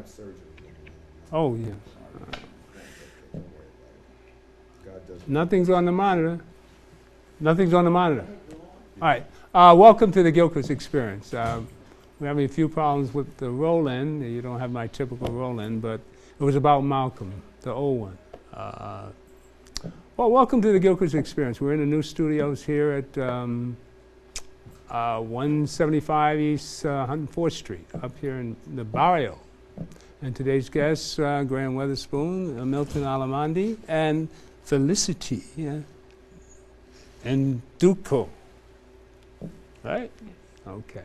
surgery. Oh, yeah. God does. Nothing's on the monitor. Nothing's on the monitor. All right. Welcome to the Gilchrist Experience. We're having a few problems with the roll-in. You don't have my typical roll-in, but it was about Malcolm, the old one. Well, welcome to the Gilchrist Experience. We're in the new studios here at 175 East 104th Street, up here in the barrio. And today's guests, Graham Weatherspoon, Milton Alamandi, and Felicity, and Duco. Right? Okay.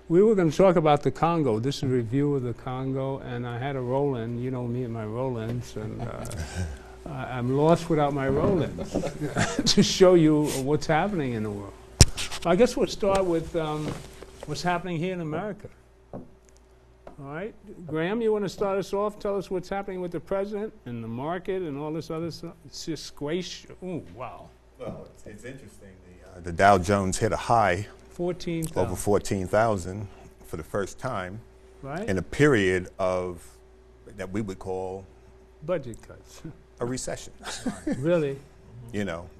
We were going to talk about the Congo. This is a review of the Congo, and I had a roll-in. You know me and my roll-ins, and I'm lost without my roll-ins to show you what's happening in the world. I guess we'll start with what's happening here in America. All right, Graham, you want to start us off? Tell us what's happening with the president and the market and all this other stuff. It's just squash. Oh, wow. Well, it's interesting. The Dow Jones hit a high, 14,000. over 14,000 for the first time, right? In a period of that we would call budget cuts. A recession. Really? You know,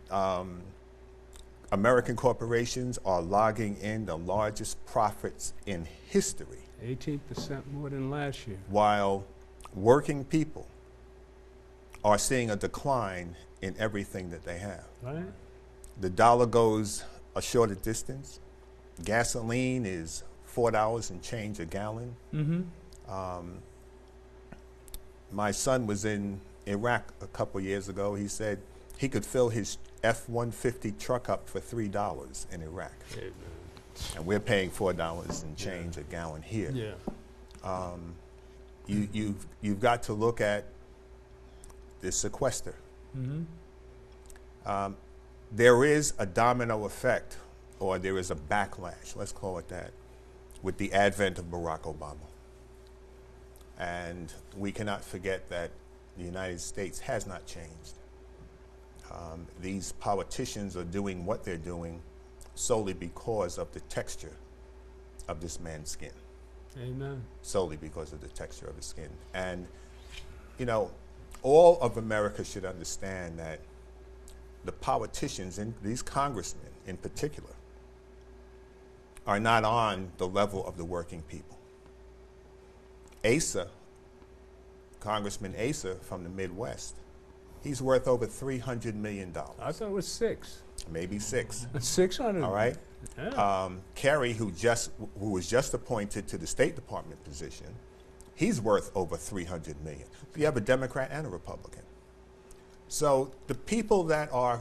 American corporations are logging in the largest profits in history. 18% more than last year. While working people are seeing a decline in everything that they have. Right. The dollar goes a shorter distance. Gasoline is $4 and change a gallon. Mm-hmm. My son was in Iraq a couple years ago. He said he could fill his F-150 truck up for $3 in Iraq. Amen. And we're paying $4 and change a gallon here. Yeah. You've got to look at the sequester. Mm-hmm. There is a domino effect, or there is a backlash, let's call it that, with the advent of Barack Obama. And we cannot forget that the United States has not changed. These politicians are doing what they're doing solely because of the texture of this man's skin. Amen. Solely because of the texture of his skin. And, you know, all of America should understand that the politicians, and these congressmen in particular, are not on the level of the working people. Asa, Congressman Asa from the Midwest, he's worth over $300 million. I thought it was 6. Maybe 6. 600. All right. Yeah. Kerry, who was just appointed to the State Department position, he's worth over $300 million. You have a Democrat and a Republican. So the people that are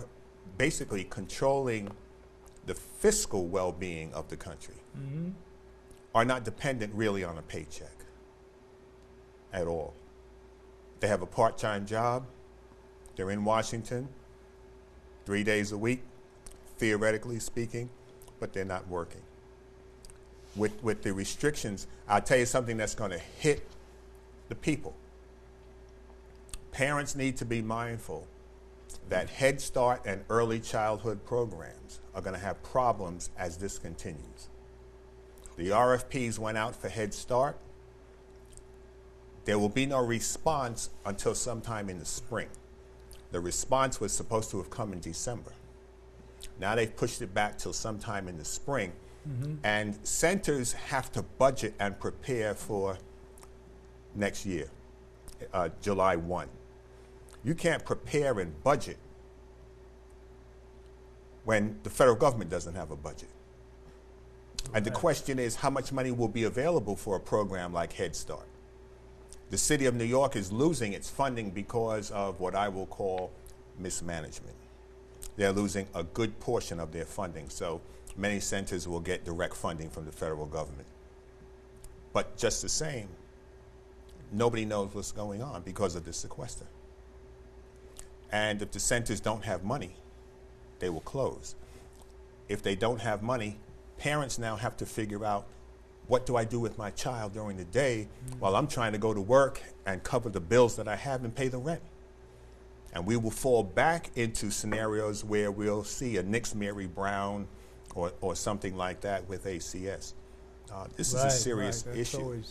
basically controlling the fiscal well-being of the country Mm-hmm. are not dependent really on a paycheck at all. They have a part-time job. They're in Washington 3 days a week, theoretically speaking, but they're not working. With the restrictions, I'll tell you something that's going to hit the people. Parents need to be mindful that Head Start and early childhood programs are going to have problems as this continues. The RFPs went out for Head Start. There will be no response until sometime in the spring. The response was supposed to have come in December. Now they've pushed it back till sometime in the spring. Mm-hmm. And centers have to budget and prepare for next year, July 1. You can't prepare and budget when the federal government doesn't have a budget. And the question is, how much money will be available for a program like Head Start? The city of New York is losing its funding because of what I will call mismanagement. They're losing a good portion of their funding, so many centers will get direct funding from the federal government. But just the same, nobody knows what's going on because of the sequester. And if the centers don't have money, they will close. If they don't have money, parents now have to figure out, what do I do with my child during the day while I'm trying to go to work and cover the bills that I have and pay the rent? And we will fall back into scenarios where we'll see a Nix Mary Brown or something like that with ACS. This is a serious issue.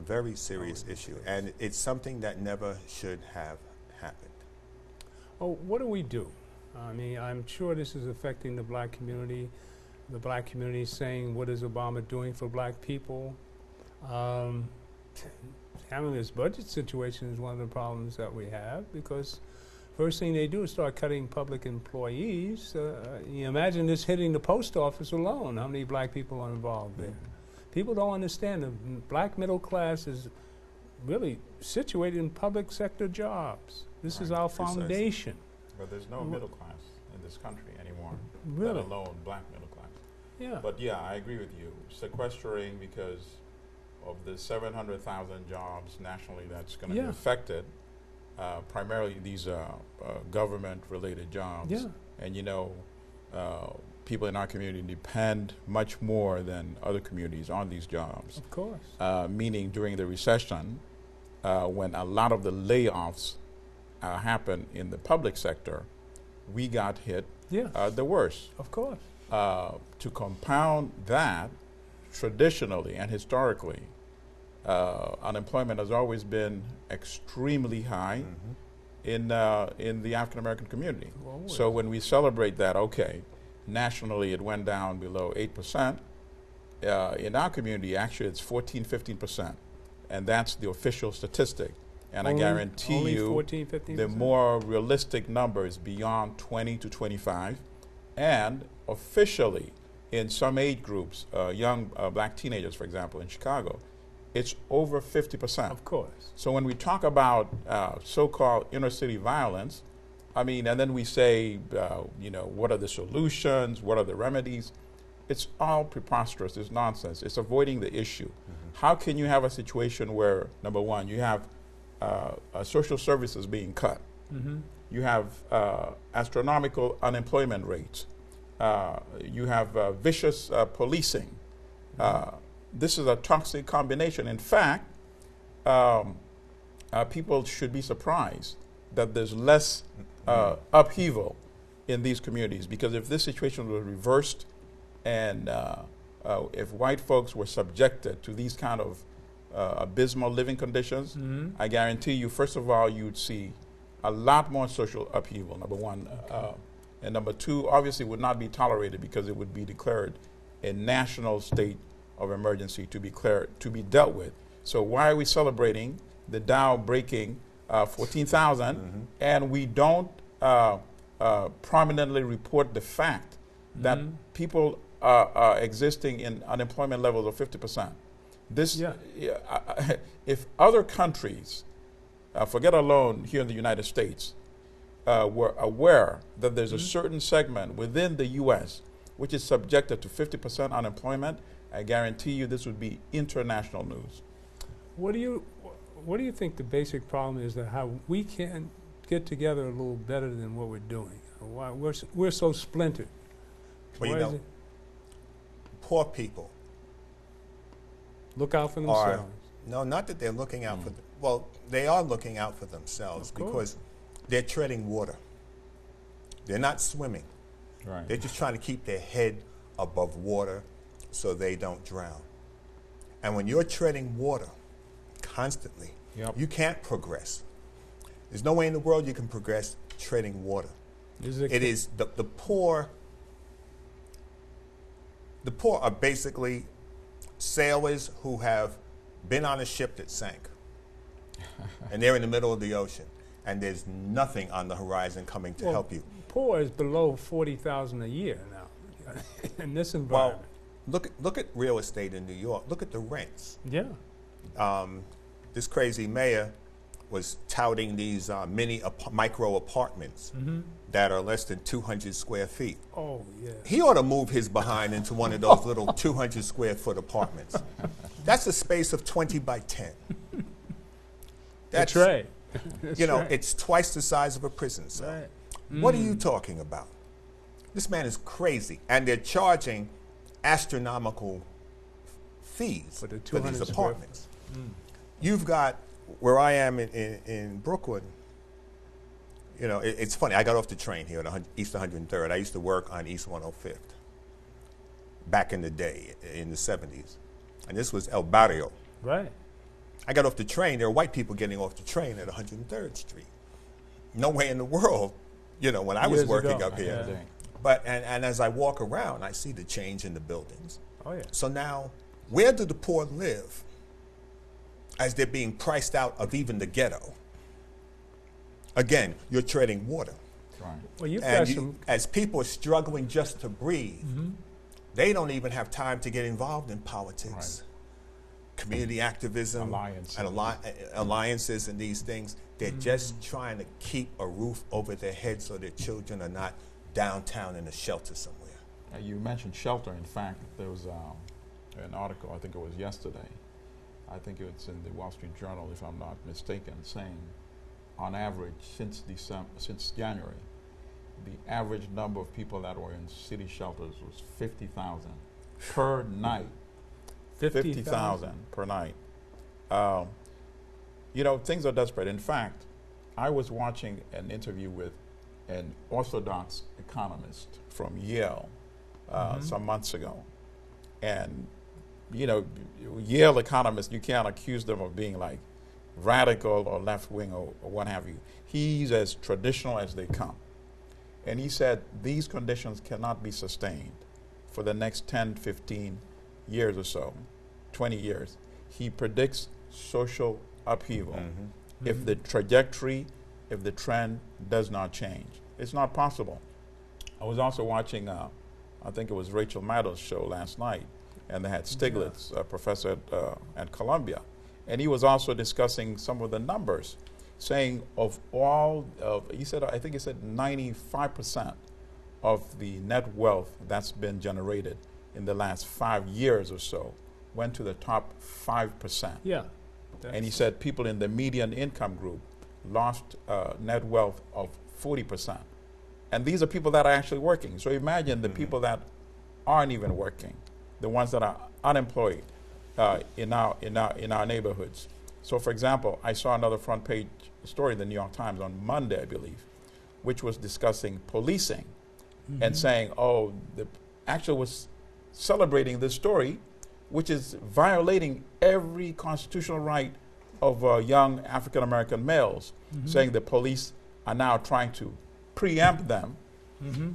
a very serious issue, and it's something that never should have happened. Oh, what do we do? I mean, I'm sure this is affecting the black community. The black community is saying, what is Obama doing for black people? Having this budget situation is one of the problems that we have, because first thing they do is start cutting public employees. You imagine this hitting the post office alone, how many black people are involved there. People don't understand the black middle class is really situated in public sector jobs. This is our foundation. But there's no middle class in this country anymore, Really? let alone black middle class. Yeah. But yeah, I agree with you. Sequestering because of the 700,000 jobs nationally that's going to be affected, primarily these government-related jobs. Yeah. And you know, people in our community depend much more than other communities on these jobs. Of course. Meaning during the recession, when a lot of the layoffs happened in the public sector, we got hit the worst. Of course. To compound that, traditionally and historically, unemployment has always been extremely high in the African American community. Always. So when we celebrate that, okay, nationally it went down below 8%. In our community, actually, it's 14–15%, and that's the official statistic. And I guarantee you, 14–15%? the more realistic numbers beyond 20 to 25, and officially in some age groups, young black teenagers, for example, in Chicago, it's over 50%. Of course. So when we talk about so-called inner city violence, I mean, and then we say, you know, what are the solutions? What are the remedies? It's all preposterous. It's nonsense. It's avoiding the issue. How can you have a situation where, number one, you have social services being cut? You have astronomical unemployment rates. You have vicious policing. This is a toxic combination. In fact, people should be surprised that there's less upheaval in these communities, because if this situation was reversed and if white folks were subjected to these kind of abysmal living conditions, I guarantee you, first of all, you'd see a lot more social upheaval, number one. And number two, obviously would not be tolerated, because it would be declared a national state of emergency to be dealt with. So why are we celebrating the Dow breaking 14,000 and we don't prominently report the fact that people are existing in unemployment levels of 50%? This, if other countries, forget alone here in the United States, were aware that there's a certain segment within the U.S. which is subjected to 50% unemployment, I guarantee you this would be international news. What do you think the basic problem is, that how we can get together a little better than what we're doing? Why we're so splintered? Well, you know, poor people look out for themselves. No, not that they're looking out for well, they are looking out for themselves, because they're treading water. They're not swimming. Right. They're just trying to keep their head above water so they don't drown. And when you're treading water constantly, you can't progress. There's no way in the world you can progress treading water. It is the poor. The poor are basically sailors who have been on a ship that sank, and they're in the middle of the ocean, and there's nothing on the horizon coming to help you. Poor is below 40,000 a year now in this environment. Well, look at real estate in New York. Look at the rents. Yeah. This crazy mayor was touting these micro apartments that are less than 200 square feet. Oh, yeah. He ought to move his behind into one of those little 200 square foot apartments. That's a space of 20 by 10. That's right. You know, it's twice the size of a prison cell. Right. What are you talking about? This man is crazy, and they're charging astronomical fees for these apartments. You've got, where I am in Brooklyn, you know, it's funny. I got off the train here on East 103rd. I used to work on East 105th back in the day, in the 70s. And this was El Barrio. Right. I got off the train. There were white people getting off the train at 103rd Street. No way in the world, you know, when I was Years working ago. up here. Yeah. But and as I walk around, I see the change in the buildings. Oh, yeah. So now, where do the poor live as they're being priced out of even the ghetto? Again, you're treading water. Right. Well, you've And got some. as people are struggling just to breathe, they don't even have time to get involved in politics, community activism, Alliances. and alliances and these things. They're just trying to keep a roof over their head so their children are not downtown in a shelter somewhere. You mentioned shelter. In fact, there was an article, I think it was yesterday, I think it's in the Wall Street Journal, if I'm not mistaken, saying on average since January, the average number of people that were in city shelters was 50,000 per night. 50,000 per night. You know, things are desperate. In fact, I was watching an interview with an orthodox economist from Yale some months ago. And, you know, Yale economists, you can't accuse them of being like radical or left-wing or what have you. He's as traditional as they come. And he said these conditions cannot be sustained for the next 10, 15 years or so, 20 years. He predicts social upheaval if the trajectory, if the trend does not change. It's not possible. I was also watching, I think it was Rachel Maddow's show last night, and they had Stiglitz, a professor at Columbia, and he was also discussing some of the numbers, saying of all of, he said, I think he said 95% of the net wealth that's been generated in the last 5 years or so went to the top 5%. Yeah. And he said people in the median income group lost net wealth of 40%. And these are people that are actually working. So imagine the people that aren't even working, the ones that are unemployed in our neighborhoods. So for example, I saw another front page story in the New York Times on Monday, I believe, which was discussing policing and saying, oh, actually was celebrating this story, which is violating every constitutional right of young African-American males, saying the police are now trying to preempt them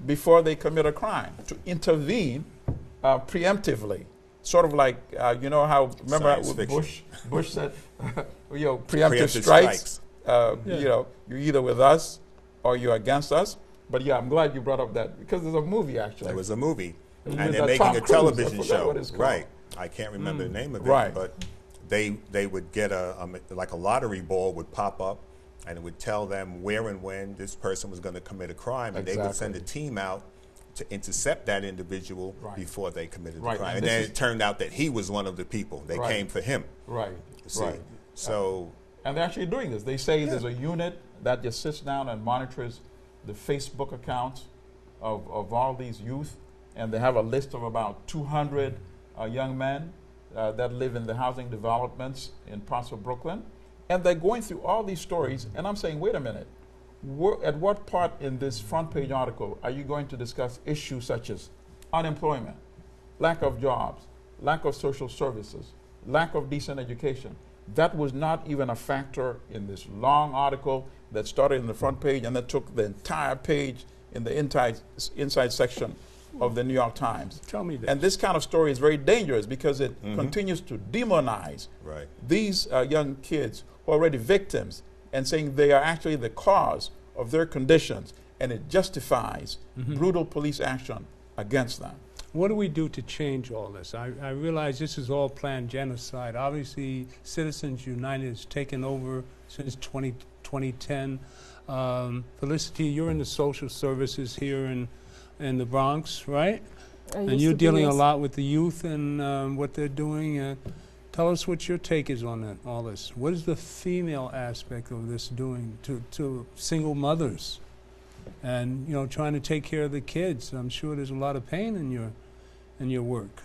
before they commit a crime, to intervene preemptively. Sort of like, you know how, remember Bush said, you know, preemptive strikes. You know, you're either with us or you're against us. But yeah, I'm glad you brought up that, because there's a movie actually. There was a movie, and With they're Tom making a Cruise, television I forgot show. what it's called. Right. I can't remember the name of it, Right. but they would get like a lottery ball would pop up, and it would tell them where and when this person was going to commit a crime, and they would send a team out to intercept that individual before they committed the crime. And then it turned out that he was one of the people. They came for him. Right. See? So, and they're actually doing this. They say there's a unit that just sits down and monitors the Facebook accounts of all these youth, and they have a list of about 200 young men that live in the housing developments in parts of Brooklyn. And they're going through all these stories, and I'm saying, wait a minute, at what part in this front page article are you going to discuss issues such as unemployment, lack of jobs, lack of social services, lack of decent education? That was not even a factor in this long article that started in the front page and that took the entire page in the inside section of the New York Times. Tell me this. And this kind of story is very dangerous because it continues to demonize these young kids who are already victims and saying they are actually the cause of their conditions, and it justifies brutal police action against them. What do we do to change all this? I realize this is all planned genocide. Obviously, Citizens United has taken over since 2010. Felicity, you're in the social services here in the Bronx, right? And you're dealing a lot with the youth and what they're doing. Tell us what your take is on all this. What is the female aspect of this doing to single mothers? And, you know, trying to take care of the kids. I'm sure there's a lot of pain in your work,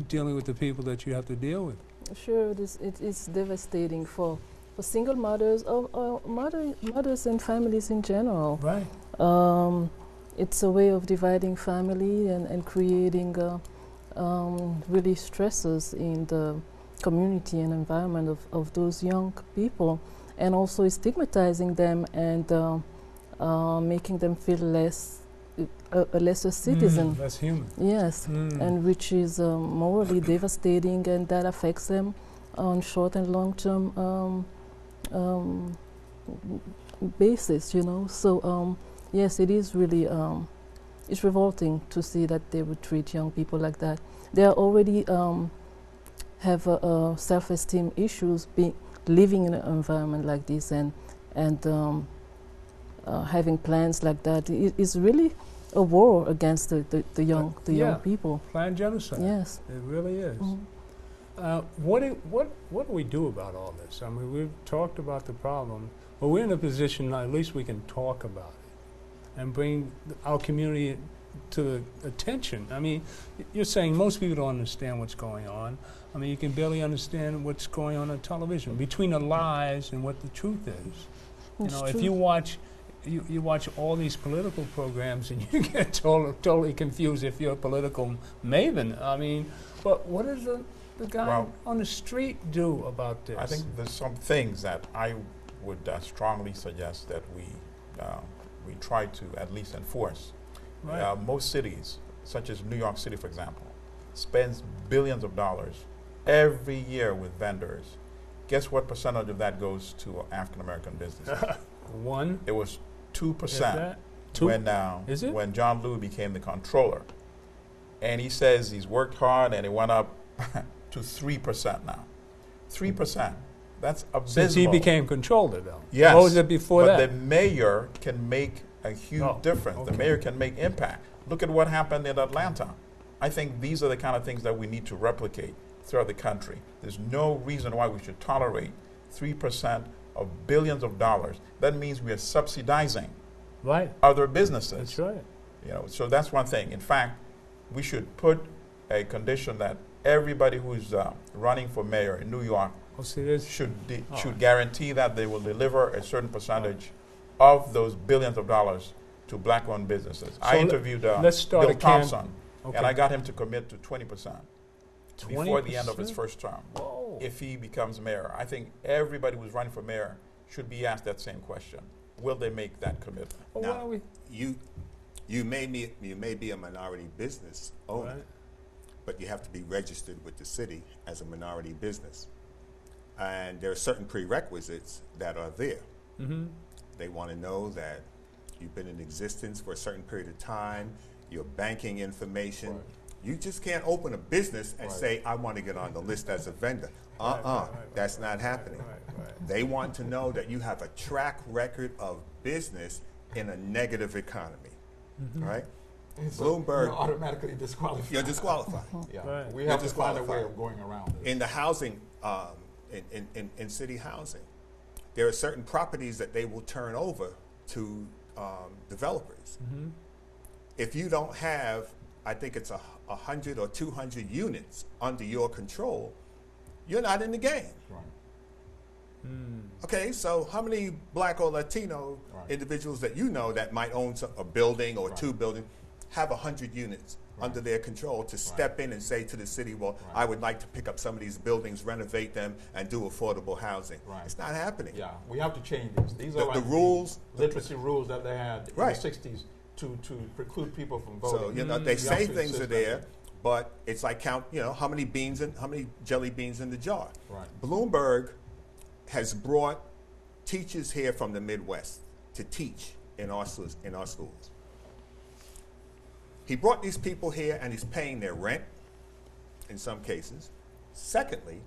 dealing with the people that you have to deal with. Sure, it's devastating for single mothers or mothers and families in general. Right. It's a way of dividing family and creating really stresses in the community and environment of those young people, and also stigmatizing them and making them feel a lesser citizen. Less human. Yes, and which is morally devastating, and that affects them on short and long term basis. So yes, it is really it's revolting to see that they would treat young people like that. They are already have self-esteem issues living in an environment like this, and having plans like that is really a war against the young people. Planned genocide. Yes, it really is. What do we do about all this? I mean, we've talked about the problem, but we're in a position now, at least we can talk about it and bring our community to the attention. I mean, you're saying most people don't understand what's going on. I mean, you can barely understand what's going on television, between the lies and what the truth is. If you watch you watch all these political programs and you get totally confused if you're a political maven. I mean, but what does the guy on the street do about this? I think there's some things that I would strongly suggest that we try to at least enforce. Right. Most cities, such as New York City, for example, spends billions of dollars every year with vendors. Guess what percentage of that goes to African American businesses? 1? It was 2% when John Lew became the controller. And he says he's worked hard and it went up to 3% now. 3%. That's abysmal. Since he became controller, though. Yes. What was it before that? But the mayor can make a huge difference. Okay. The mayor can make impact. Look at what happened in Atlanta. I think these are the kind of things that we need to replicate throughout the country. There's no reason why we should tolerate 3% of billions of dollars. That means we are subsidizing other businesses. That's right. So that's one thing. In fact, we should put a condition that everybody who's running for mayor in New York should guarantee that they will deliver a certain percentage of those billions of dollars to black-owned businesses. So I interviewed Bill Thompson, and I got him to commit to 20%. Before the end of his first term. Whoa. If he becomes mayor. I think everybody who's running for mayor should be asked that same question. Will they make that commitment? Well, now, you may be a minority business owner, but you have to be registered with the city as a minority business. And there are certain prerequisites that are there. Mm-hmm. They want to know that you've been in existence for a certain period of time, your banking information. Right. You just can't open a business and say, I want to get on the list as a vendor. That's not happening. They want to know that you have a track record of business in a negative economy, right? So Bloomberg, you're automatically disqualified. you're disqualified. We have to find a way of going around it. In the housing, in city housing, there are certain properties that they will turn over to developers. Mm-hmm. If you don't have, I think it's 100 or 200 units under your control, you're not in the game. Right. Okay, so how many black or Latino individuals that you know that might own a building or two buildings have 100 units under their control to step in and say to the city, well, I would like to pick up some of these buildings, renovate them, and do affordable housing. It's not happening. Yeah, we have to change these. These are the rules, literacy rules that they had in the 60s to preclude people from voting. So, they say things are there, but it's like count, how many jelly beans in the jar. Right. Bloomberg has brought teachers here from the Midwest to teach in our schools. He brought these people here and he's paying their rent in some cases. Secondly,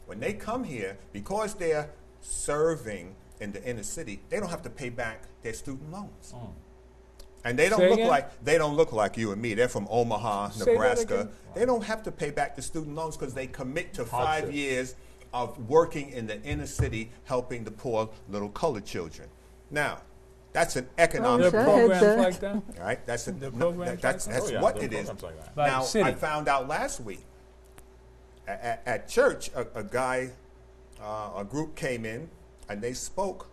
when they come here, because they're serving in the inner city, they don't have to pay back their student loans. And they don't look like you and me. They're from Omaha, Nebraska. They don't have to pay back the student loans because they commit to 5 years of working in the inner city, helping the poor little colored children. Now, that's an economic programs like that. All right, that's what it is. Like that. Now, I found out last week at church, a group came in and they spoke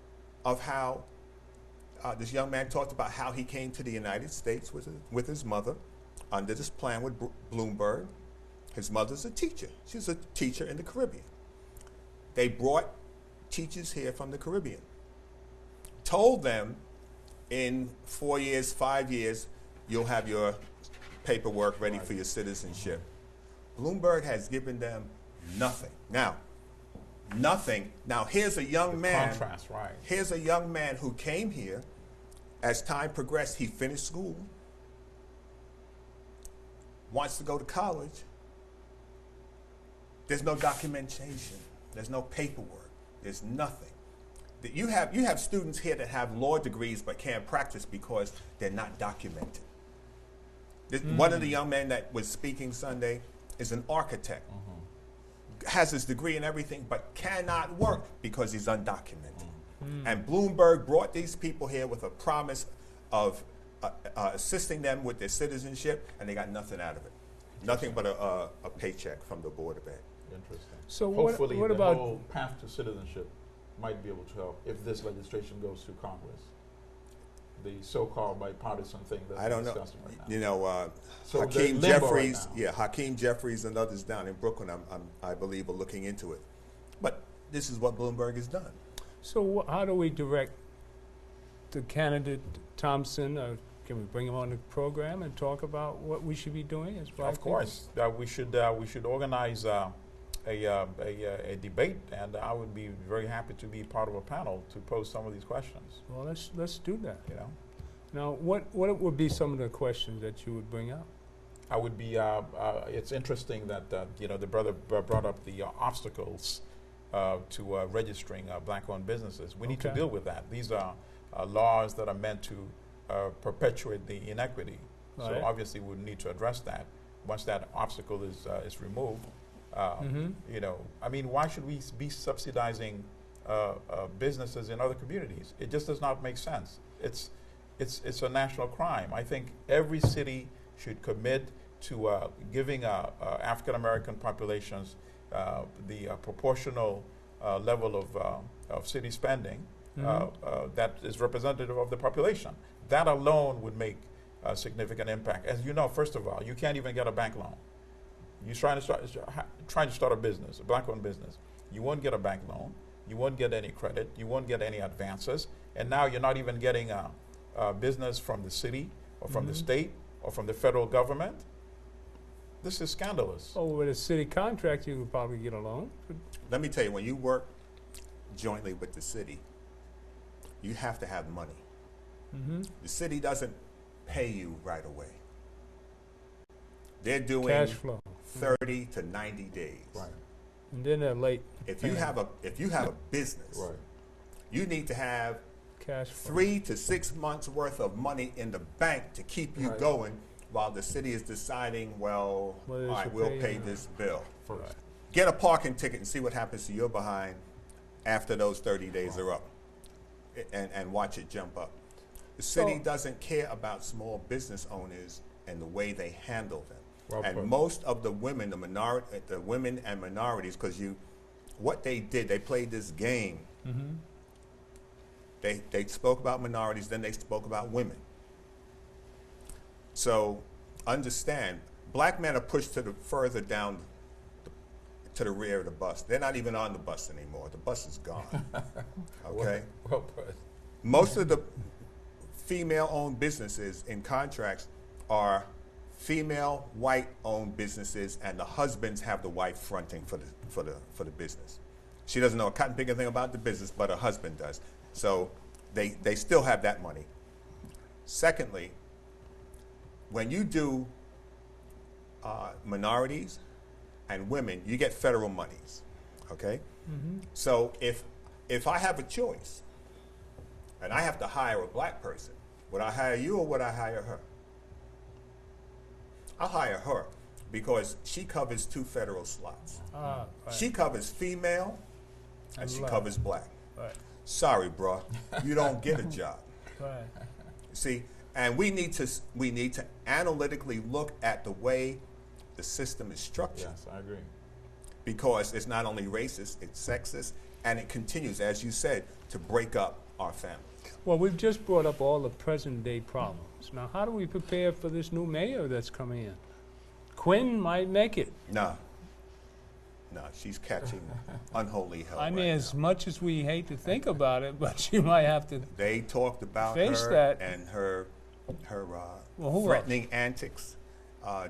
of how this young man talked about how he came to the United States with his mother under this plan with Bloomberg. His mother's a teacher. She's a teacher in the Caribbean. They brought teachers here from the Caribbean. Told them in 4 years, 5 years, you'll have your paperwork ready for your citizenship. Bloomberg has given them nothing. Now, nothing. Now, here's a young man. Contrast, right. Here's a young man who came here. As time progressed, he finished school, wants to go to college. There's no documentation. There's no paperwork. There's nothing. You have students here that have law degrees but can't practice because they're not documented. One of the young men that was speaking Sunday is an architect, has his degree and everything, but cannot work because he's undocumented. And Bloomberg brought these people here with a promise of assisting them with their citizenship, and they got nothing out of it. Nothing but a paycheck from the Board of Ed. Interesting. So Hopefully what the about whole path to citizenship might be able to help if this legislation goes through Congress. The so-called bipartisan thing that I don't we're know. discussing right now. You know, So they're Hakeem in limbo right Jeffries, now. Hakeem Jeffries and others down in Brooklyn, I believe, are looking into it. But this is what Bloomberg has done. So how do we direct the candidate Thompson? Can we bring him on the program and talk about what we should be doing as black Of course, we should organize a debate, and I would be very happy to be part of a panel to pose some of these questions. people? Well, let's do that. You know, Now, what would be some of the questions that you would bring up? I would be. It's interesting that the brother brought up the obstacles to registering black-owned businesses. We need to Okay. deal with that. These are laws that are meant to perpetuate the inequity. So Right. obviously, we need to address that. Once that obstacle is removed, you know, I mean, why should we be subsidizing businesses in other communities? It just does not make sense. It's a national crime. I think every city should commit to giving African American populations the proportional level of city spending that is representative of the population. That alone would make a significant impact. As you know, first of all, you can't even get a bank loan. You're trying to start a business, a black-owned business. You won't get a bank loan. You won't get any credit. You won't get any advances. And now you're not even getting a business from the city or from the state or from the federal government. This is scandalous. Oh, with a city contract, you would probably get a loan. Let me tell you, when you work jointly with the city, you have to have money. The city doesn't pay you right away. They're doing Cash flow. 30 to 90 days. Right. And then they're late. If you have a business, Right. you need to have Cash flow. 3 to 6 months worth of money in the bank to keep you Right. going while the city is deciding, well, Whether they all right, should we'll pay pay or not. this bill. First. Get a parking ticket and see what happens to your behind after those 30 days are up, and watch it jump up. The city So- doesn't care about small business owners and the way they handle them. Well And put. most of the women, the women and minorities, because what they did, they played this game. They spoke about minorities, then they spoke about women. So understand, black men are pushed further down to the rear of the bus. They're not even on the bus anymore. The bus is gone. Okay? Well put. Most of the female-owned businesses in contracts are female, white-owned businesses, and the husbands have the wife fronting for the business. She doesn't know a cotton picking thing about the business, but her husband does. So they still have that money. Secondly, when you do minorities and women, you get federal monies. Okay? So if I have a choice and I have to hire a black person, would I hire you or would I hire her? I'll hire her because she covers 2 federal slots. Right. She covers female and she Black. covers black. Right. Sorry, bro, you don't get a job. Right. See, and we need to analytically look at the way the system is structured, Yes, I agree. because it's not only racist, it's sexist, and it continues, as you said, to break up our families. Well, we've just brought up all the present-day problems. Now, how do we prepare for this new mayor that's coming in? Quinn might make it. No. No, she's catching unholy hell. I mean, right as now. much as we hate to think about it, but she might have to. They talked about face her that. and her Well, who threatening antics,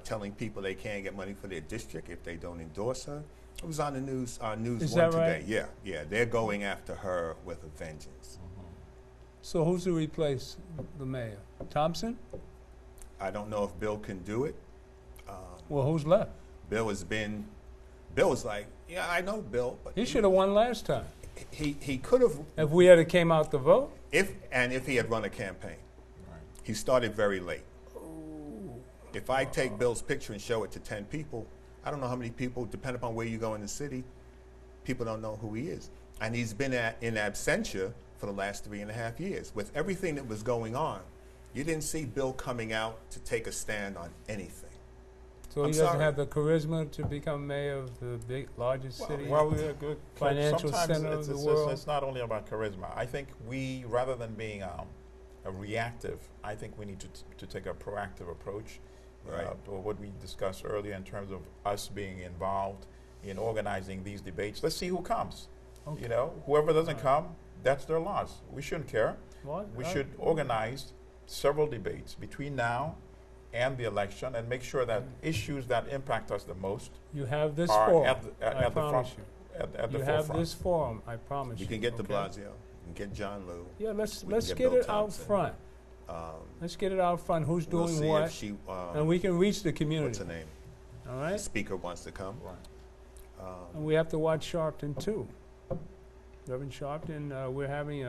telling people they can't get money for their district if they don't endorse her. It was on the news, News Is One that today. right? Yeah, they're going after her with a vengeance. So who's to replace the mayor? Thompson? I don't know if Bill can do it. Well, who's left? Bill was like, yeah, I know Bill, but He should have won last time. he could have If we had came out to vote. if he had run a campaign. Right. He started very late. If I take Bill's picture and show it to 10 people, I don't know how many people, depending upon where you go in the city, people don't know who he is. And he's been in absentia for the last 3.5 years. With everything that was going on, you didn't see Bill coming out to take a stand on anything. So I'm he doesn't sorry. have the charisma to become mayor of the largest city. Well, we're good. Financial Sometimes center of it's, the it's, world. It's not only about charisma. I think we, rather than being a reactive, I think we need to take a proactive approach. Right. To what we discussed earlier in terms of us being involved in organizing these debates. Let's see who comes. Okay. You know, whoever doesn't Right. come, that's their loss. We shouldn't care. What? We should organize several debates between now and the election and make sure that issues that impact us the most You have this are forum. at the I front. promise you. At the You have forefront. this forum. I promise you. You can get de okay? Blasio, you can get John Liu. Yeah, let's We can get Bill it out Thompson. front. Let's get it out front. Who's We'll doing see what? if she, And we can reach the what's community. her name? All The right. speaker wants to come. Right. And we have to watch Sharpton too. Reverend Sharpton, we're having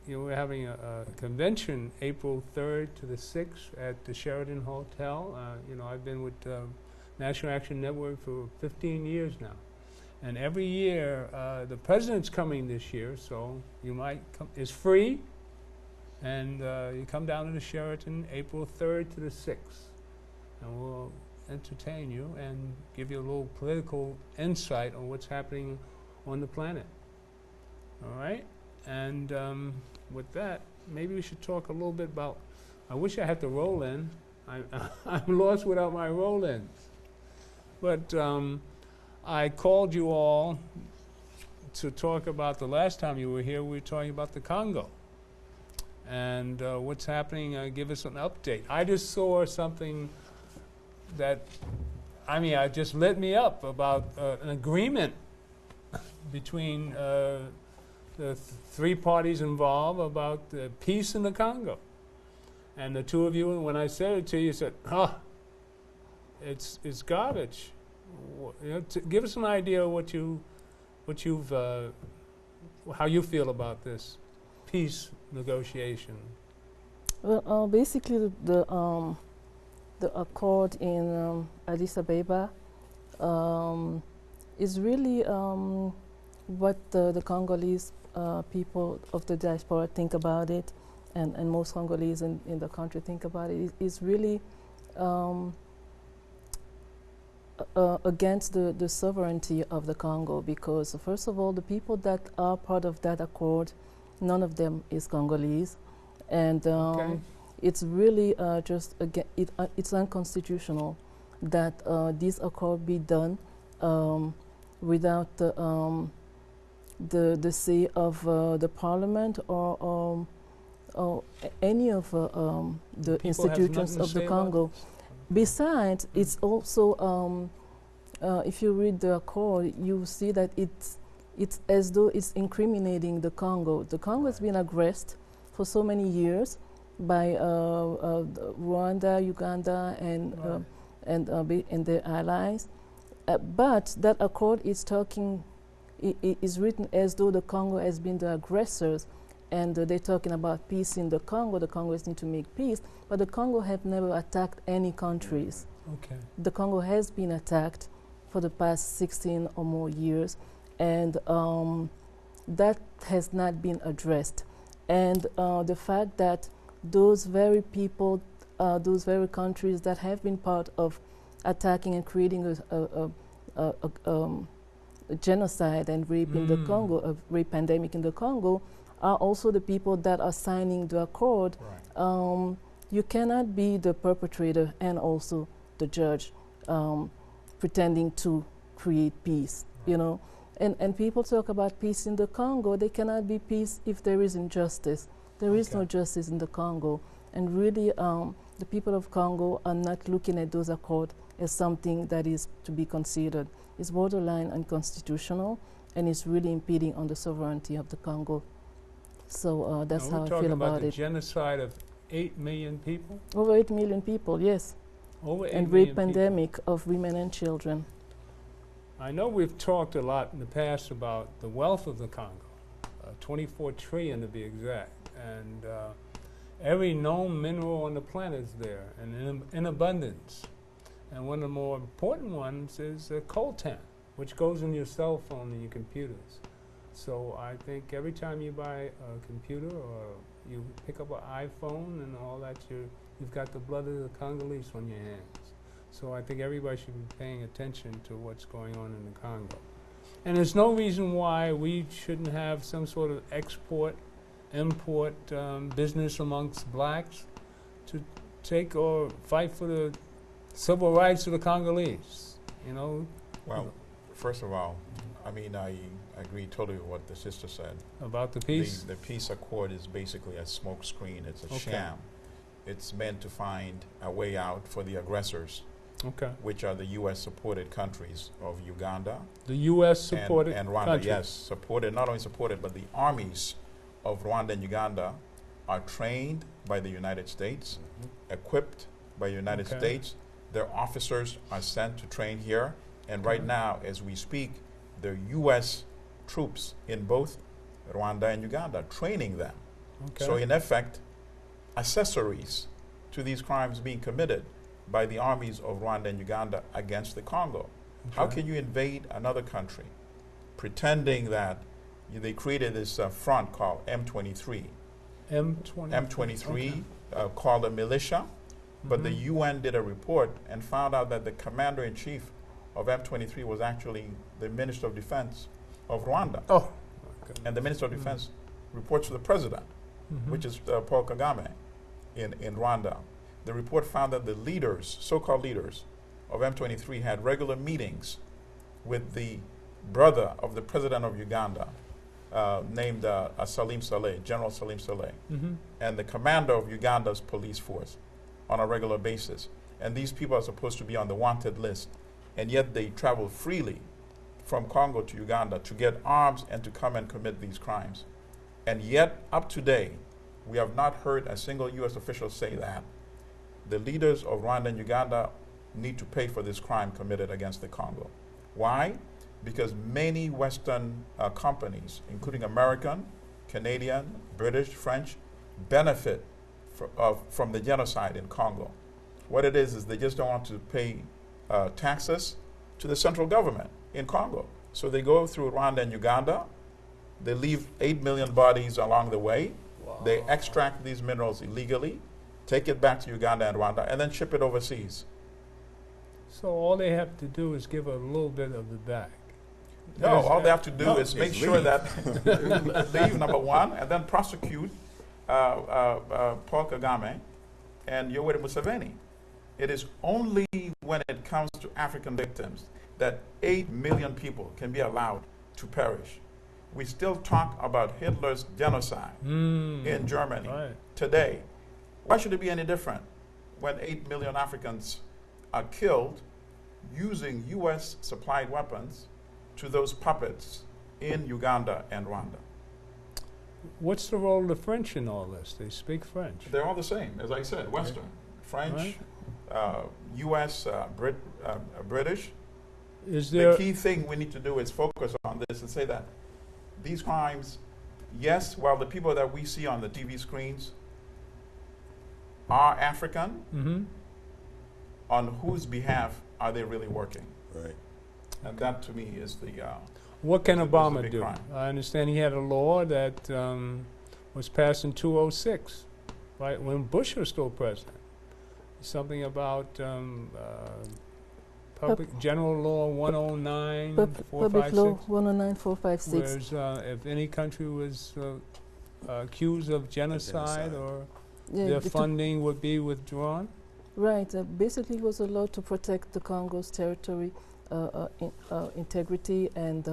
we're having a convention April 3rd to the 6th at the Sheraton Hotel. I've been with National Action Network for 15 years now, and every year the president's coming this year, so you might come. It's free, and you come down to the Sheraton April 3rd to the 6th, and we'll entertain you and give you a little political insight on what's happening on the planet. All right? And with that, maybe we should talk a little bit about, I wish I had the roll-in. I'm lost without my roll-ins. But I called you all to talk about the last time you were here, we were talking about the Congo. And what's happening, give us an update. I just saw something that, just lit me up about an agreement between the three parties involved about peace in the Congo. And the two of you, when I said it to you, said, it's garbage. Give us an idea of how you feel about this peace negotiation. Well, basically, the accord in Addis Ababa is really what the Congolese people of the diaspora think about it, and most Congolese in the country think about it. It's really against the sovereignty of the Congo, because first of all, the people that are part of that accord, none of them is Congolese, and Okay. it's really it's unconstitutional that this accord be done without the say of the parliament or any of the People have institutions nothing to of the say about Congo. Besides, it's also if you read the accord, you see that it's as though it's incriminating the Congo. The Congo has been aggressed for so many years by Rwanda, Uganda, and their allies. But that accord is is written as though the Congo has been the aggressors, and they're talking about peace in the Congo. The Congos need to make peace, but the Congo have never attacked any countries. Okay. The Congo has been attacked for the past 16 or more years, and that has not been addressed. And the fact that those very people, those very countries that have been part of attacking and creating a genocide and rape in the Congo, a rape pandemic in the Congo, are also the people that are signing the accord. Right. You cannot be the perpetrator and also the judge, pretending to create peace, you know. And people talk about peace in the Congo. There cannot be peace if there is injustice. There is no justice in the Congo. And really, the people of Congo are not looking at those accords as something that is to be considered. It's borderline unconstitutional, and it's really impeding on the sovereignty of the Congo. So that's how I feel about it. We're talking about the genocide of 8 million people? Over 8 million people, yes. Over 8 and million rape pandemic of women and children. I know we've talked a lot in the past about the wealth of the Congo, 24 trillion to be exact, and every known mineral on the planet is there and in abundance. And one of the more important ones is coltan, which goes in your cell phone and your computers. So I think every time you buy a computer or you pick up an iPhone and all that, you've got the blood of the Congolese on your hands. So I think everybody should be paying attention to what's going on in the Congo. And there's no reason why we shouldn't have some sort of export, import business amongst blacks to take or fight for the civil rights of the Congolese, you know? Well, first of all, I mean, I agree totally with what the sister said. About the peace? The peace accord is basically a smoke screen. It's a sham. It's meant to find a way out for the aggressors, which are the U.S.-supported countries of Uganda. The U.S.-supported and Rwanda, countries. yes, supported, not only supported, but the armies of Rwanda and Uganda are trained by the United States, equipped by the United States. Their officers are sent to train here. And right now, as we speak, there are U.S. troops in both Rwanda and Uganda training them. So in effect, accessories to these crimes being committed by the armies of Rwanda and Uganda against the Congo. How can you invade another country pretending that they created this front called M23? M23 called a militia, but the UN did a report and found out that the commander-in-chief of M23 was actually the Minister of Defense of Rwanda. And the Minister of Defense reports to the president, which is Paul Kagame in Rwanda. The report found that the leaders, so-called leaders of M23 had regular meetings with the brother of the president of Uganda, named Salim Saleh, General Salim Saleh, and the commander of Uganda's police force on a regular basis. And these people are supposed to be on the wanted list, and yet they travel freely from Congo to Uganda to get arms and to come and commit these crimes. And yet, up to date, we have not heard a single U.S. official say that the leaders of Rwanda and Uganda need to pay for this crime committed against the Congo. Why? Because many Western companies, including American, Canadian, British, French, benefit from the genocide in Congo. What it is they just don't want to pay taxes to the central government in Congo. So they go through Rwanda and Uganda. They leave 8 million bodies along the way. They extract these minerals illegally, take it back to Uganda and Rwanda, and then ship it overseas. So all they have to do is give a little bit of it back. No, all they have to do is make sure that leave, number one, and then prosecute Paul Kagame and Yoweri Museveni. It is only when it comes to African victims that 8 million people can be allowed to perish. We still talk about Hitler's genocide in Germany today. Why should it be any different when 8 million Africans are killed using U.S. supplied weapons to those puppets in Uganda and Rwanda? What's the role of the French in all this? They speak French. They're all the same, as I said, Western. French, U.S., British. The key thing we need to do is focus on this and say that these crimes, yes, while the people that we see on the TV screens are African, on whose behalf are they really working? Right. And that, to me, is the... what can Obama do? Crime. I understand he had a law that was passed in 2006, right, when Bush was still president. Something about Public General Law 109, Public Law 109-456. Whereas if any country was accused of genocide or their funding would be withdrawn? Right. Basically, it was a law to protect the Congo's territory integrity, and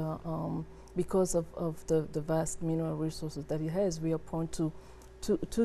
because of the vast mineral resources that it has, we are prone to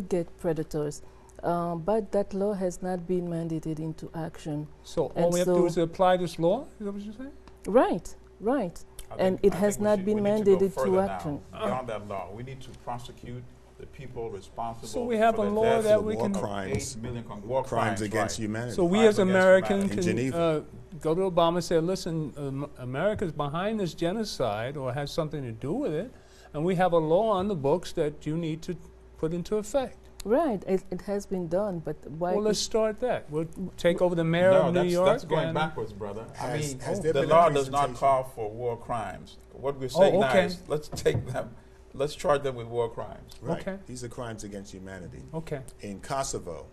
get predators. But that law has not been mandated into action. So And all we have to do so- is apply this law? Is that what you're saying? Right, right. And it has not been mandated to action. Beyond that law, we need to prosecute the people responsible. So we have for a the law deaths that of we war can- crimes, 8 million war crimes against right. humanity. So we Crimes as against Americans humanity. In can Geneva. go to Obama and say, listen, America's behind this genocide or has something to do with it, and we have a law on the books that you need to put into effect. Right, it has been done, but why? Well, let's start that. We'll take over the mayor No, of New that's, York. that's going and- backwards, brother. I Has- mean, has there the been a law does not presentation? call for war crimes. What we're saying now okay. is, let's take them, let's charge them with war crimes. Right. Okay. These are crimes against humanity. Okay. In Kosovo,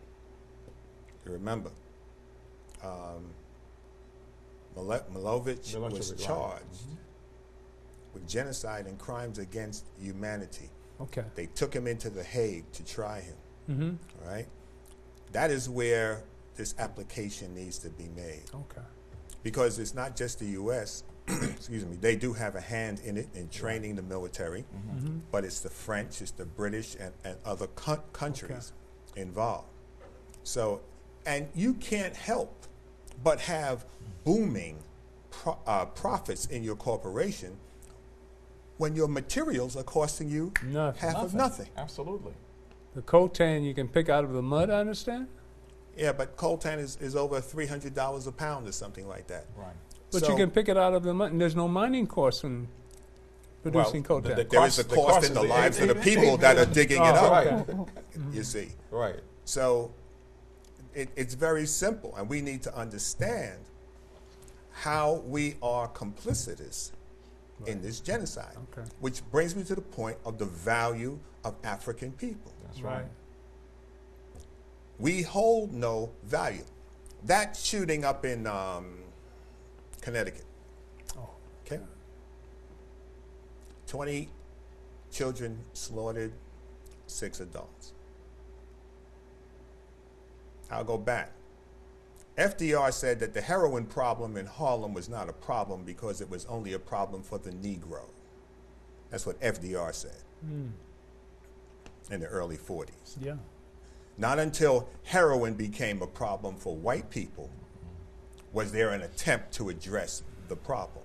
you remember, Milosevic was Milosevic, right. charged with genocide and crimes against humanity. Okay. They took him into The Hague to try him. Mm-hmm. All right? That is where this application needs to be made. Okay. Because it's not just the U.S., excuse me, they do have a hand in it in training the military, Mm-hmm. but it's the French, it's the British, and other countries involved. So, and you can't help but have booming profits in your corporation when your materials are costing you Nothing. half of nothing. Absolutely. The coltan you can pick out of the mud, I understand? Yeah, but coltan is over $300 a pound or something like that. Right. But So you can pick it out of the mud, and there's no mining cost in producing Well, coltan. there is a cost in the lives of the people that are digging it Oh, up, okay. you see. Right. So it's very simple, and we need to understand how we are complicitous in this genocide, Okay. which brings me to the point of the value of African people. That's right. We hold no value. That shooting up in Connecticut, Oh. okay? 20 children slaughtered, 6 adults. I'll go back. FDR said that the heroin problem in Harlem was not a problem because it was only a problem for the Negro. That's what FDR said in the early 40s. Yeah. Not until heroin became a problem for white people was there an attempt to address the problem.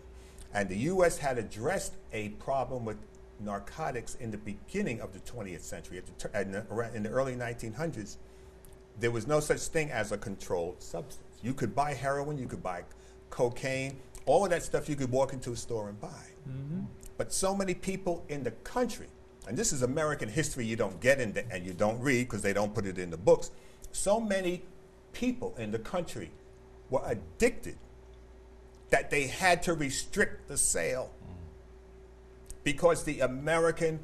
And the U.S. had addressed a problem with narcotics in the beginning of the 20th century. In the early 1900s, there was no such thing as a controlled substance. You could buy heroin, you could buy cocaine, all of that stuff you could walk into a store and buy. But so many people in the country, and this is American history you don't get into and you don't read because they don't put it in the books. So many people in the country were addicted that they had to restrict the sale because the American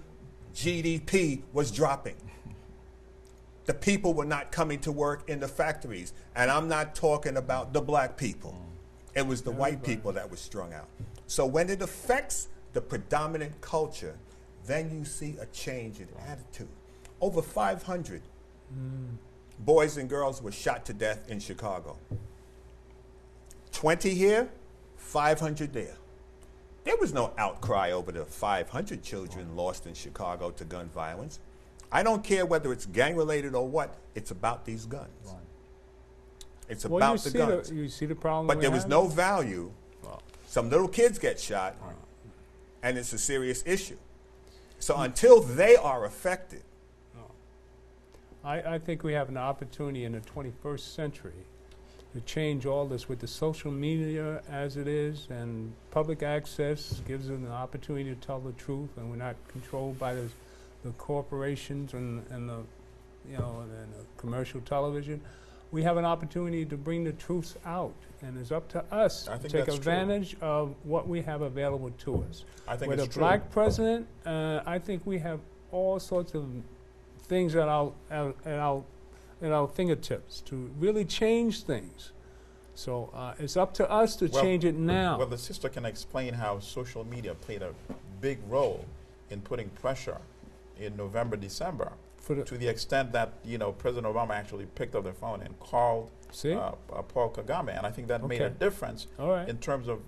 GDP was dropping. The people were not coming to work in the factories. And I'm not talking about the black people. It was the white people that was strung out. So when it affects the predominant culture, then you see a change in attitude. Over 500 boys and girls were shot to death in Chicago. 20 here, 500 there. There was no outcry over the 500 children lost in Chicago to gun violence. I don't care whether it's gang-related or what, it's about these guns. Right. It's Well, about the guns. you see the problem. But we're there was having? no value. Well. Some little kids get shot, and it's a serious issue. So until they are affected, I think we have an opportunity in the 21st century to change all this with the social media as it is, and public access gives them an opportunity to tell the truth, and we're not controlled by the corporations and the, you know, and the commercial television. We have an opportunity to bring the truths out, and it's up to us I to think take that's true. advantage of what we have available to us. I think With it's a true. black president, I think we have all sorts of things at our fingertips to really change things. So it's up to us to Well- change it now. Well, the sister can explain how social media played a big role in putting pressure in November, December For the to the extent that, you know, President Obama actually picked up the phone and called see, Paul Kagame, and I think that made a Okay. difference all right, in terms of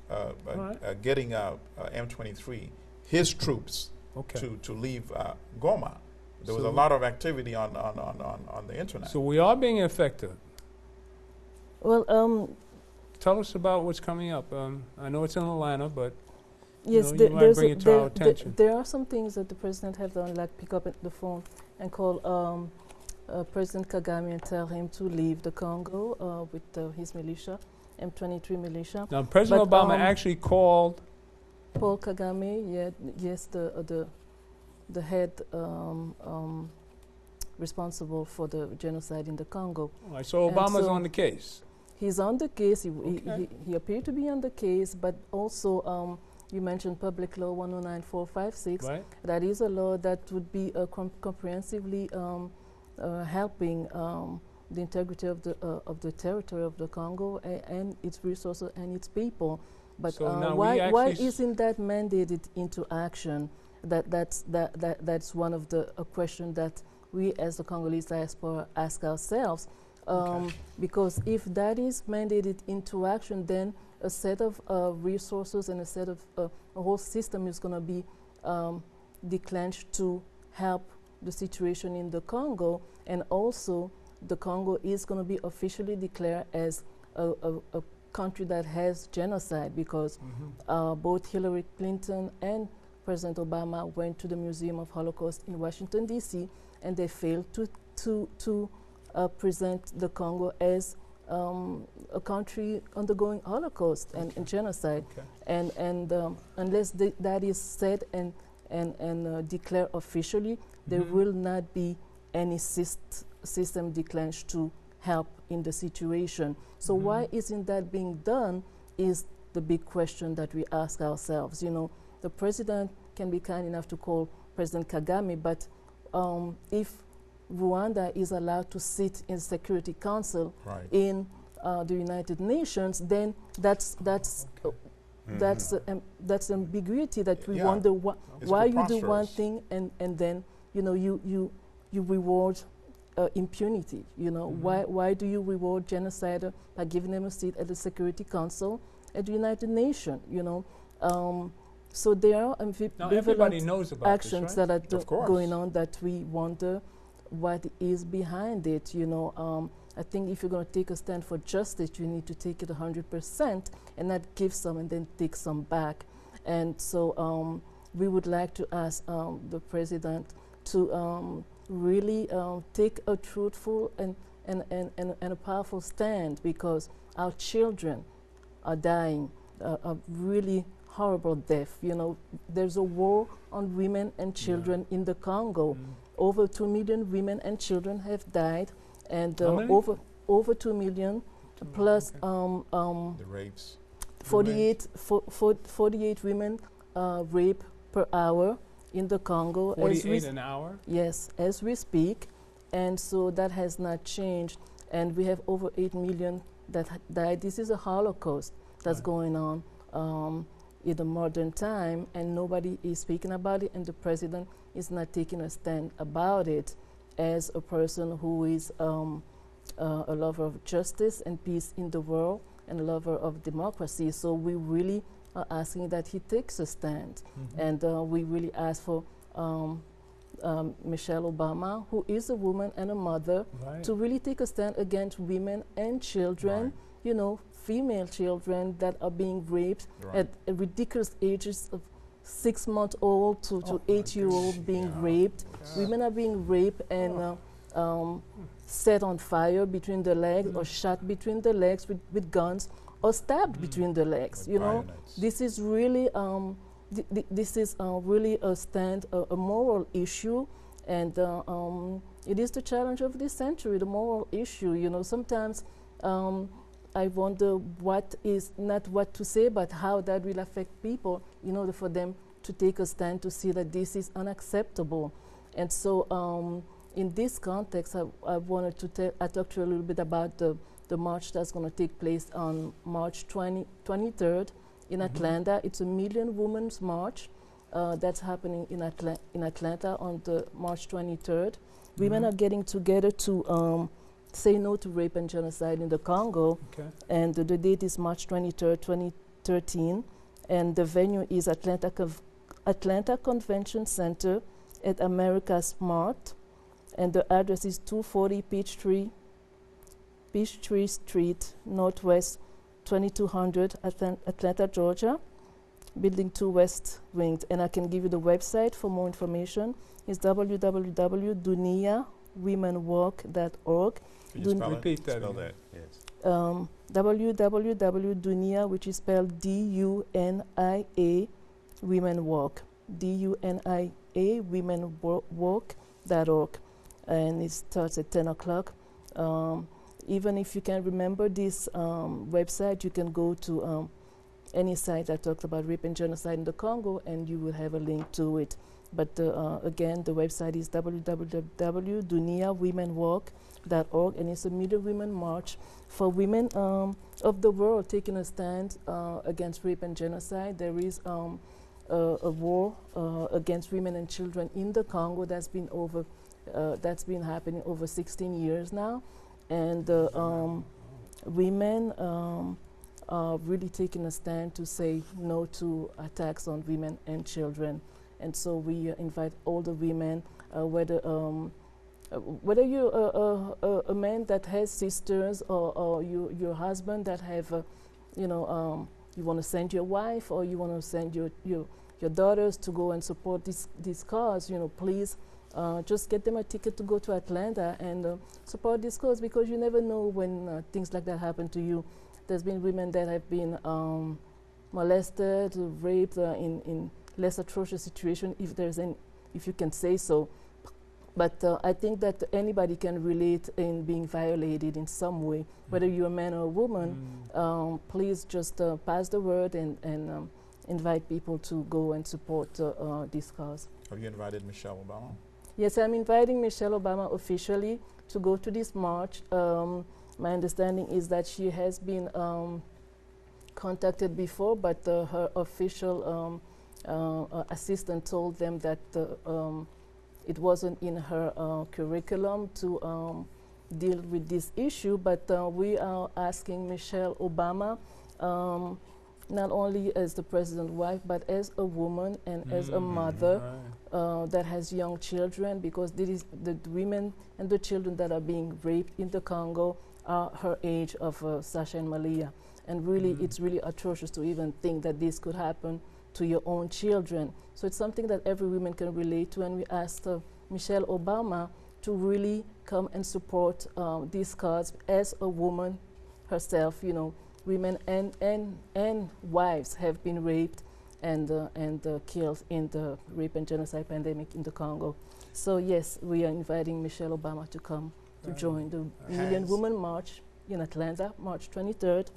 right. getting M23, his troops, okay. to leave Goma. There was So- a lot of activity on the internet. So we are being affected. Well, Tell us about what's coming up. I know it's in Atlanta, but yes, you might bring it to our attention. there are some things that the president have done, like pick up the phone and call President Kagame and tell him to leave the Congo with his militia, M23 militia. Now, President But, Obama actually called. Paul Kagame, yes, the head responsible for the genocide in the Congo. All right, so And Obama's so- on the case. He's on the case. Okay. He appeared to be on the case, but also you mentioned Public Law 109456. Right? That is a law that would be comprehensively helping the integrity of the territory of the Congo and its resources and its people. But So now we why actually isn't that mandated into action? That's one of the question that we as the Congolese diaspora ask ourselves. Because if that is mandated into action, then a set of resources and a set of a whole system is going to be declenched to help the situation in the Congo, and also the Congo is going to be officially declared as a country that has genocide, because both Hillary Clinton and President Obama went to the Museum of Holocaust in Washington, D.C., and they failed to present the Congo as a country undergoing Holocaust and genocide. Okay. And unless that is said and declared officially, there will not be any system declenched to help in the situation. So why isn't that being done is the big question that we ask ourselves. You know, the president can be kind enough to call President Kagame, but if Rwanda is allowed to sit in Security Council Right. in the United Nations, then that's ambiguity that we Yeah. wonder It's why you do one preposterous. thing and then you reward impunity. You know, why do you reward genocide by giving them a seat at the Security Council at the United Nations? You know, so there are Now everybody ambivalent knows about actions this, right? that are Of course. going on that we wonder what is behind it. You know, I think if you're going to take a stand for justice, you need to take it 100% and not give some and then take some back. And so we would like to ask the president to really take a truthful and a powerful stand, because our children are dying a really horrible death. You know, there's a war on women and children in the Congo. Over 2 million women and children have died, and How many? over 2 million, plus The rapes. 48 women rape per hour in the Congo. 48 an hour? Yes, as we speak, and so that has not changed, and we have over 8 million that died. This is a Holocaust that's Right. going on in the modern time, and nobody is speaking about it, and the president is not taking a stand about it as a person who is a lover of justice and peace in the world and a lover of democracy. So we really are asking that he takes a stand, and we really ask for Michelle Obama, who is a woman and a mother, Right. to really take a stand against women and children, Right. you know, female children that are being raped Right. at ridiculous ages of 6-month-old to Oh, 8-year-old being Yeah. raped. God. Women are being raped and set on fire between the legs, or shot between the legs with guns, or stabbed between the legs. With You know, bayonets. this is really really a stand, a moral issue, and it is the challenge of this century, the moral issue. You know, sometimes I wonder what is not what to say, but how that will affect people in order for them to take a stand to see that this is unacceptable. And so in this context, I wanted to talk to you a little bit about the march that's going to take place on March 23rd in Atlanta. It's a Million Women's March, that's happening in Atlanta on the March 23rd. Women are getting together to say no to rape and genocide in the Congo, Okay. and the date is March 23rd, 2013, and the venue is Atlanta Convention Center at America's Mart, and the address is 240 Peachtree Street, Northwest 2200, Atlanta, Georgia, Building 2 West Wing. And I can give you the website for more information. It's www.duniawomenwalk.org. Can you spell Repeat it? that Spell again. that, yes. www.dunia, which is spelled D-U-N-I-A, Women Walk, D-U-N-I-A, womenwalk.org, and it starts at 10 o'clock. Even if you can remember this website, you can go to any site that talks about rape and genocide in the Congo, and you will have a link to it. But again, the website is www.duniawomenwalk.org, and it's a Million Women March for women of the world taking a stand against rape and genocide. There is a war against women and children in the Congo that's been happening over 16 years now, and women are really taking a stand to say no to attacks on women and children. And so we invite all the women, whether you're a man that has sisters, or your husband that have, you want to send your wife, or you want to send your daughters to go and support this cause, please just get them a ticket to go to Atlanta and support this cause, because you never know when things like that happen to you. There's been women that have been molested, raped in less atrocious situation, if you can say so. But I think that anybody can relate in being violated in some way, whether you're a man or a woman. Please just pass the word and invite people to go and support this cause. Have you invited Michelle Obama? Yes, I'm inviting Michelle Obama officially to go to this march. My understanding is that she has been contacted before, but her official assistant told them that it wasn't in her curriculum to deal with this issue. But we are asking Michelle Obama, not only as the president's wife, but as a woman and as a mother that has young children, because the women and the children that are being raped in the Congo are her age of Sasha and Malia. And really, it's really atrocious to even think that this could happen to your own children. So it's something that every woman can relate to, and we asked Michelle Obama to really come and support this cause as a woman herself. Women and wives have been raped and killed in the rape and genocide pandemic in the Congo. So yes, we are inviting Michelle Obama to come to join the Million Women March in Atlanta, March 23rd,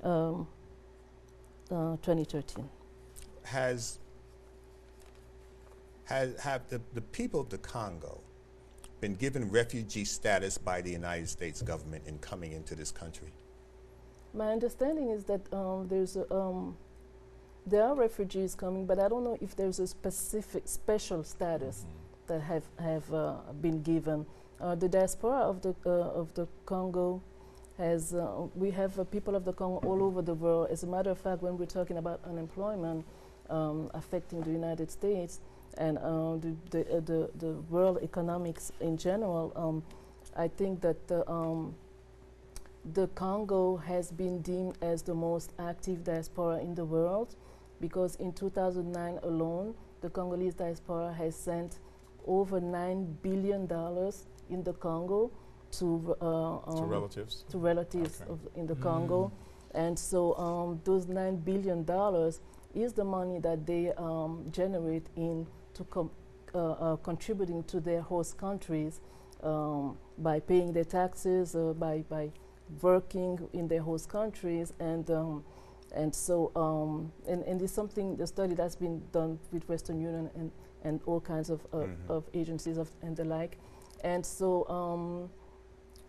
2013. Have the people of the Congo been given refugee status by the United States government in coming into this country? My understanding is that there are refugees coming, but I don't know if there's a special status that have been given. The diaspora of the Congo has we have people of the Congo all over the world. As a matter of fact, when we're talking about unemployment affecting the United States and the world economics in general, I think that the Congo has been deemed as the most active diaspora in the world, because in 2009 alone, the Congolese diaspora has sent over $9 billion in the Congo to relatives. To relatives in the Congo. And so those $9 billion is the money that they generate contributing to their host countries by paying their taxes, by working in their host countries, and so it's something, the study that's been done with Western Union and all kinds of agencies and the like, and so